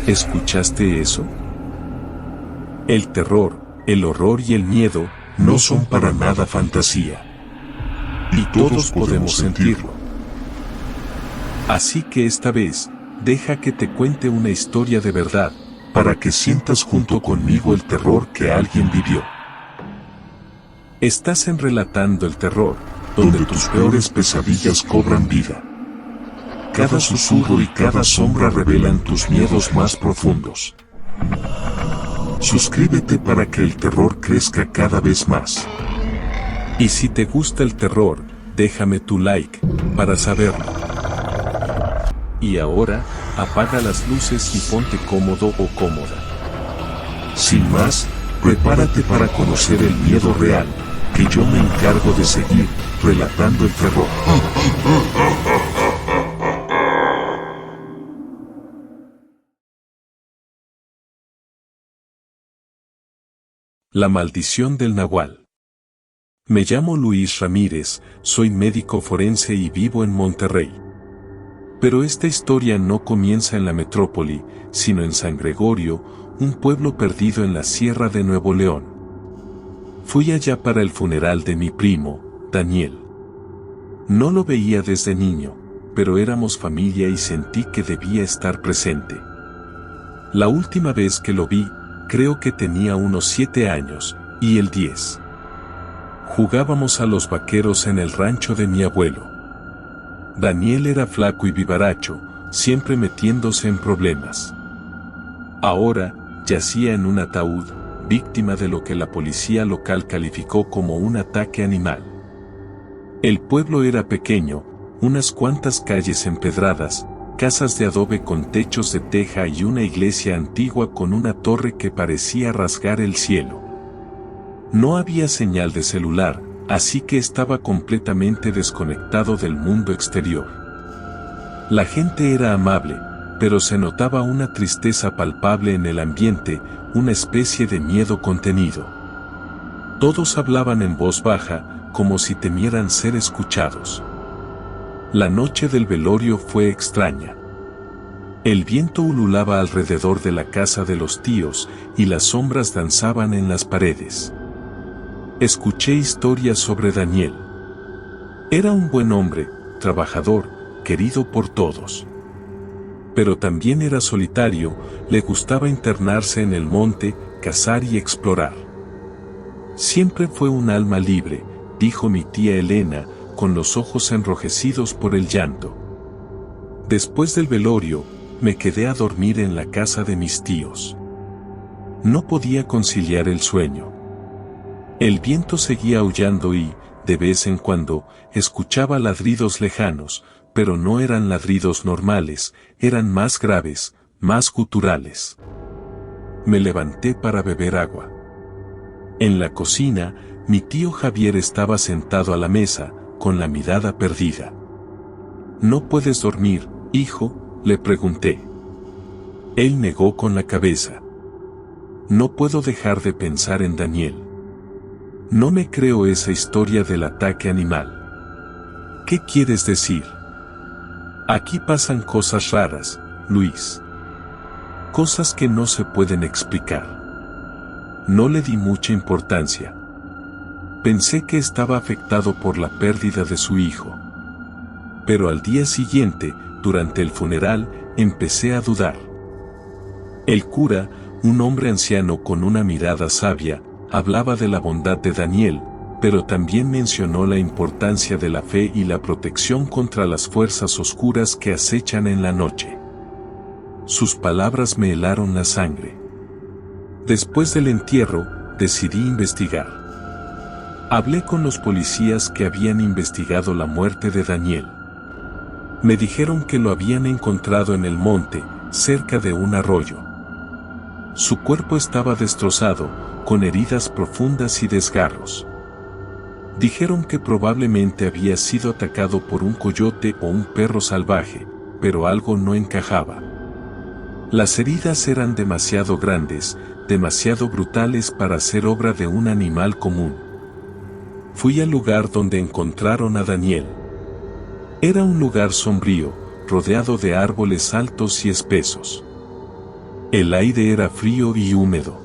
¿Escuchaste eso? El terror, el horror y el miedo no son para nada fantasía. Y todos podemos sentirlo. Así que esta vez, deja que te cuente una historia de verdad, para que sientas junto conmigo el terror que alguien vivió. Estás en Relatando el Terror, donde tus peores pesadillas cobran vida. Cada susurro y cada sombra revelan tus miedos más profundos. Suscríbete para que el terror crezca cada vez más. Y si te gusta el terror, déjame tu like, para saberlo. Y ahora, apaga las luces y ponte cómodo o cómoda. Sin más, prepárate para conocer el miedo real, que yo me encargo de seguir, relatando el terror. La maldición del Nahual. Me llamo Luis Ramírez, soy médico forense y vivo en Monterrey. Pero esta historia no comienza en la metrópoli, sino en San Gregorio, un pueblo perdido en la Sierra de Nuevo León. Fui allá para el funeral de mi primo, Daniel. No lo veía desde niño, pero éramos familia y sentí que debía estar presente. La última vez que lo vi, creo que tenía unos 7 años, y él 10. Jugábamos a los vaqueros en el rancho de mi abuelo. Daniel era flaco y vivaracho, siempre metiéndose en problemas. Ahora, yacía en un ataúd, víctima de lo que la policía local calificó como un ataque animal. El pueblo era pequeño, unas cuantas calles empedradas, casas de adobe con techos de teja y una iglesia antigua con una torre que parecía rasgar el cielo. No había señal de celular, así que estaba completamente desconectado del mundo exterior. La gente era amable, pero se notaba una tristeza palpable en el ambiente, una especie de miedo contenido. Todos hablaban en voz baja, como si temieran ser escuchados. La noche del velorio fue extraña. El viento ululaba alrededor de la casa de los tíos, y las sombras danzaban en las paredes. Escuché historias sobre Daniel. Era un buen hombre, trabajador, querido por todos. Pero también era solitario, le gustaba internarse en el monte, cazar y explorar. Siempre fue un alma libre, dijo mi tía Elena, con los ojos enrojecidos por el llanto. Después del velorio, me quedé a dormir en la casa de mis tíos. No podía conciliar el sueño. El viento seguía aullando y, de vez en cuando, escuchaba ladridos lejanos, pero no eran ladridos normales, eran más graves, más guturales. Me levanté para beber agua. En la cocina, mi tío Javier estaba sentado a la mesa, con la mirada perdida. ¿No puedes dormir, hijo?, le pregunté. Él negó con la cabeza. No puedo dejar de pensar en Daniel. No me creo esa historia del ataque animal. ¿Qué quieres decir? Aquí pasan cosas raras, Luis. Cosas que no se pueden explicar. No le di mucha importancia. Pensé que estaba afectado por la pérdida de su hijo. Pero al día siguiente, durante el funeral, empecé a dudar. El cura, un hombre anciano con una mirada sabia, hablaba de la bondad de Daniel, pero también mencionó la importancia de la fe y la protección contra las fuerzas oscuras que acechan en la noche. Sus palabras me helaron la sangre. Después del entierro, decidí investigar. Hablé con los policías que habían investigado la muerte de Daniel. Me dijeron que lo habían encontrado en el monte, cerca de un arroyo. Su cuerpo estaba destrozado, con heridas profundas y desgarros. Dijeron que probablemente había sido atacado por un coyote o un perro salvaje, pero algo no encajaba. Las heridas eran demasiado grandes, demasiado brutales para ser obra de un animal común. Fui al lugar donde encontraron a Daniel. Era un lugar sombrío, rodeado de árboles altos y espesos. El aire era frío y húmedo.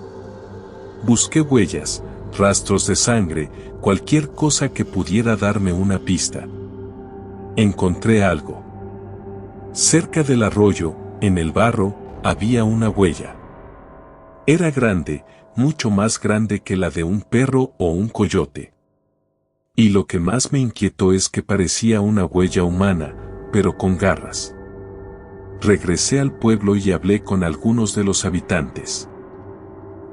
Busqué huellas, rastros de sangre, cualquier cosa que pudiera darme una pista. Encontré algo. Cerca del arroyo, en el barro, había una huella. Era grande, mucho más grande que la de un perro o un coyote. Y lo que más me inquietó es que parecía una huella humana, pero con garras. Regresé al pueblo y hablé con algunos de los habitantes.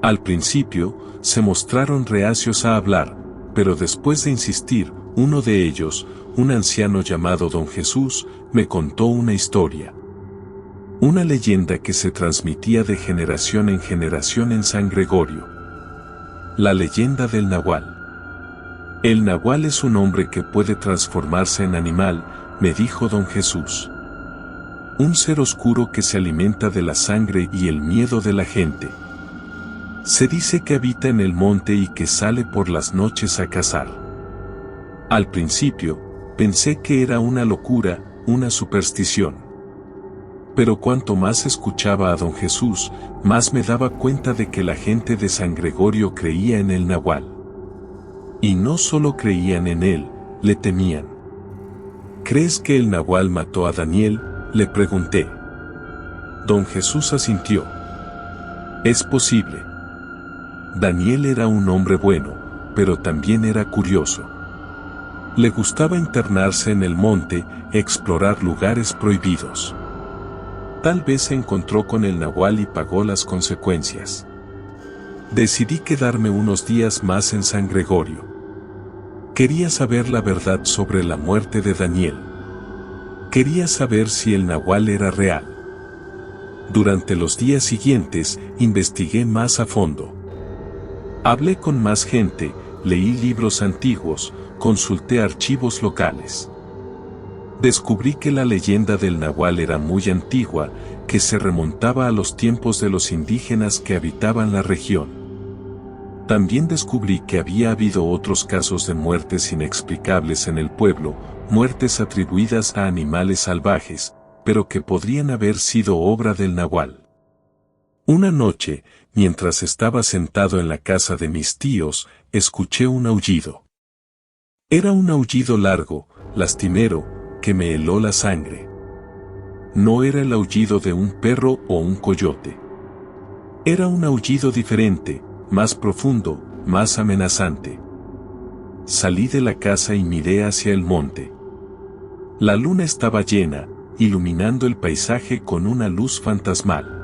Al principio, se mostraron reacios a hablar, pero después de insistir, uno de ellos, un anciano llamado Don Jesús, me contó una historia. Una leyenda que se transmitía de generación en San Gregorio. La leyenda del Nahual. El Nahual es un hombre que puede transformarse en animal, me dijo Don Jesús. Un ser oscuro que se alimenta de la sangre y el miedo de la gente. Se dice que habita en el monte y que sale por las noches a cazar. Al principio, pensé que era una locura, una superstición. Pero cuanto más escuchaba a Don Jesús, más me daba cuenta de que la gente de San Gregorio creía en el Nahual. Y no solo creían en él, le temían. ¿Crees que el Nahual mató a Daniel?, le pregunté. Don Jesús asintió. Es posible. Daniel era un hombre bueno, pero también era curioso. Le gustaba internarse en el monte, explorar lugares prohibidos. Tal vez se encontró con el Nahual y pagó las consecuencias. Decidí quedarme unos días más en San Gregorio. Quería saber la verdad sobre la muerte de Daniel. Quería saber si el Nahual era real. Durante los días siguientes, investigué más a fondo. Hablé con más gente, leí libros antiguos, consulté archivos locales. Descubrí que la leyenda del Nahual era muy antigua, que se remontaba a los tiempos de los indígenas que habitaban la región. También descubrí que había habido otros casos de muertes inexplicables en el pueblo, muertes atribuidas a animales salvajes, pero que podrían haber sido obra del Nahual. Una noche, mientras estaba sentado en la casa de mis tíos, escuché un aullido. Era un aullido largo, lastimero, que me heló la sangre. No era el aullido de un perro o un coyote. Era un aullido diferente, más profundo, más amenazante. Salí de la casa y miré hacia el monte. La luna estaba llena, iluminando el paisaje con una luz fantasmal.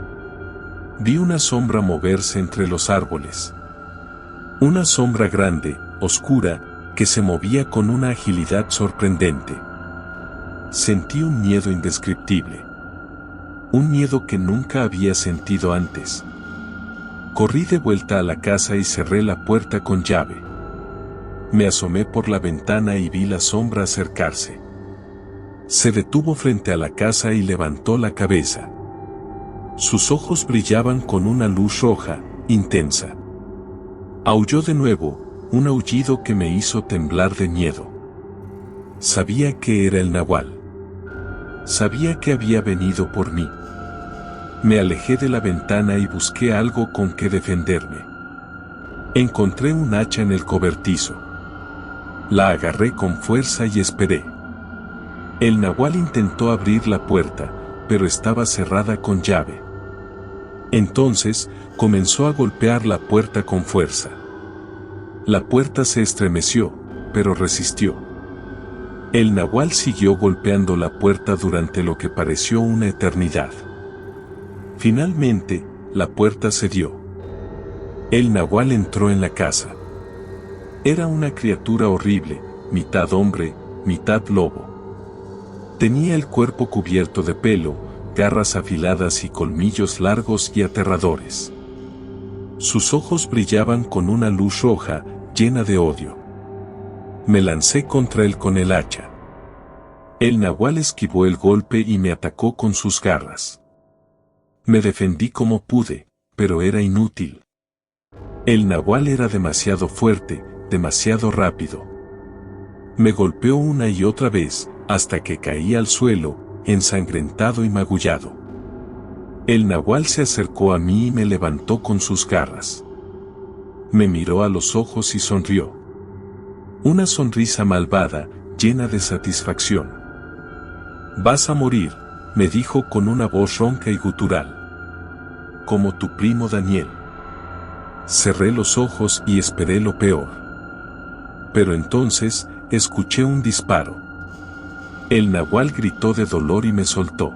Vi una sombra moverse entre los árboles. Una sombra grande, oscura, que se movía con una agilidad sorprendente. Sentí un miedo indescriptible. Un miedo que nunca había sentido antes. Corrí de vuelta a la casa y cerré la puerta con llave. Me asomé por la ventana y vi la sombra acercarse. Se detuvo frente a la casa y levantó la cabeza. Sus ojos brillaban con una luz roja, intensa. Aulló de nuevo, un aullido que me hizo temblar de miedo. Sabía que era el Nahual. Sabía que había venido por mí. Me alejé de la ventana y busqué algo con que defenderme. Encontré un hacha en el cobertizo. La agarré con fuerza y esperé. El Nahual intentó abrir la puerta, pero estaba cerrada con llave. Entonces, comenzó a golpear la puerta con fuerza. La puerta se estremeció, pero resistió. El Nahual siguió golpeando la puerta durante lo que pareció una eternidad. Finalmente, la puerta cedió. El Nahual entró en la casa. Era una criatura horrible, mitad hombre, mitad lobo. Tenía el cuerpo cubierto de pelo, garras afiladas y colmillos largos y aterradores. Sus ojos brillaban con una luz roja, llena de odio. Me lancé contra él con el hacha. El Nahual esquivó el golpe y me atacó con sus garras. Me defendí como pude, pero era inútil. El Nahual era demasiado fuerte, demasiado rápido. Me golpeó una y otra vez, hasta que caí al suelo, ensangrentado y magullado. El nahual se acercó a mí y me levantó con sus garras. Me miró a los ojos y sonrió. Una sonrisa malvada, llena de satisfacción. «Vas a morir», me dijo con una voz ronca y gutural. «Como tu primo Daniel». Cerré los ojos y esperé lo peor. Pero entonces, escuché un disparo. El nahual gritó de dolor y me soltó.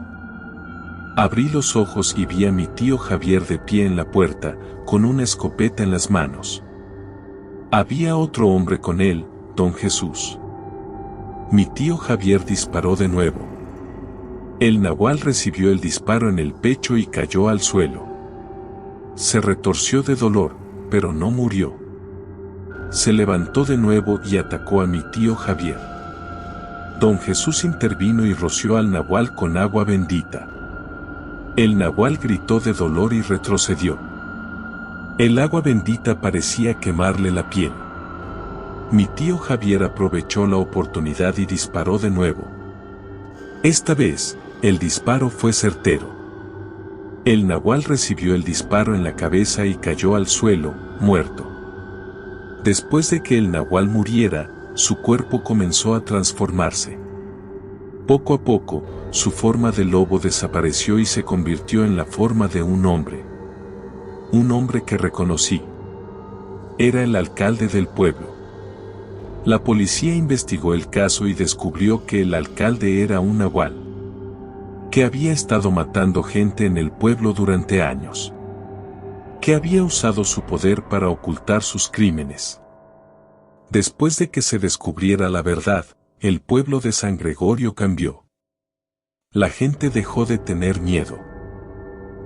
Abrí los ojos y vi a mi tío Javier de pie en la puerta, con una escopeta en las manos. Había otro hombre con él, don Jesús. Mi tío Javier disparó de nuevo. El nahual recibió el disparo en el pecho y cayó al suelo. Se retorció de dolor, pero no murió. Se levantó de nuevo y atacó a mi tío Javier. Don Jesús intervino y roció al nahual con agua bendita. El nahual gritó de dolor y retrocedió. El agua bendita parecía quemarle la piel. Mi tío Javier aprovechó la oportunidad y disparó de nuevo. Esta vez, el disparo fue certero. El nahual recibió el disparo en la cabeza y cayó al suelo, muerto. Después de que el nahual muriera, su cuerpo comenzó a transformarse. Poco a poco, su forma de lobo desapareció y se convirtió en la forma de un hombre. Un hombre que reconocí. Era el alcalde del pueblo. La policía investigó el caso y descubrió que el alcalde era un nahual, que había estado matando gente en el pueblo durante años, que había usado su poder para ocultar sus crímenes. Después de que se descubriera la verdad, el pueblo de San Gregorio cambió. La gente dejó de tener miedo.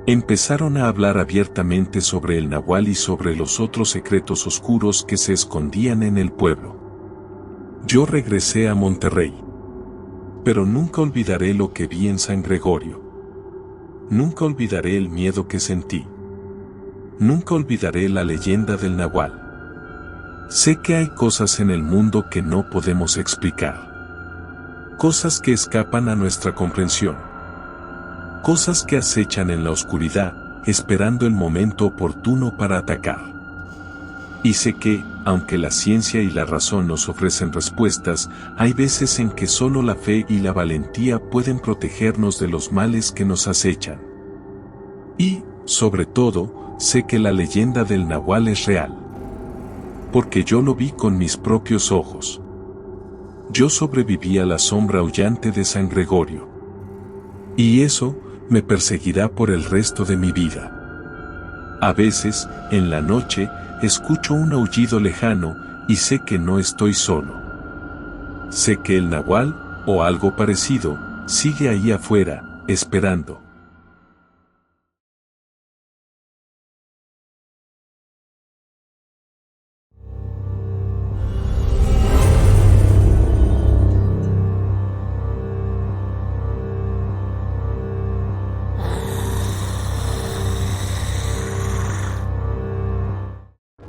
Empezaron a hablar abiertamente sobre el nahual y sobre los otros secretos oscuros que se escondían en el pueblo. Yo regresé a Monterrey. Pero nunca olvidaré lo que vi en San Gregorio. Nunca olvidaré el miedo que sentí. Nunca olvidaré la leyenda del nahual. Sé que hay cosas en el mundo que no podemos explicar. Cosas que escapan a nuestra comprensión. Cosas que acechan en la oscuridad, esperando el momento oportuno para atacar. Y sé que, aunque la ciencia y la razón nos ofrecen respuestas, hay veces en que solo la fe y la valentía pueden protegernos de los males que nos acechan. Y, sobre todo, sé que la leyenda del nahual es real. Porque yo lo vi con mis propios ojos. Yo sobreviví a la sombra aullante de San Gregorio. Y eso me perseguirá por el resto de mi vida. A veces, en la noche, escucho un aullido lejano y sé que no estoy solo. Sé que el nahual, o algo parecido, sigue ahí afuera, esperando.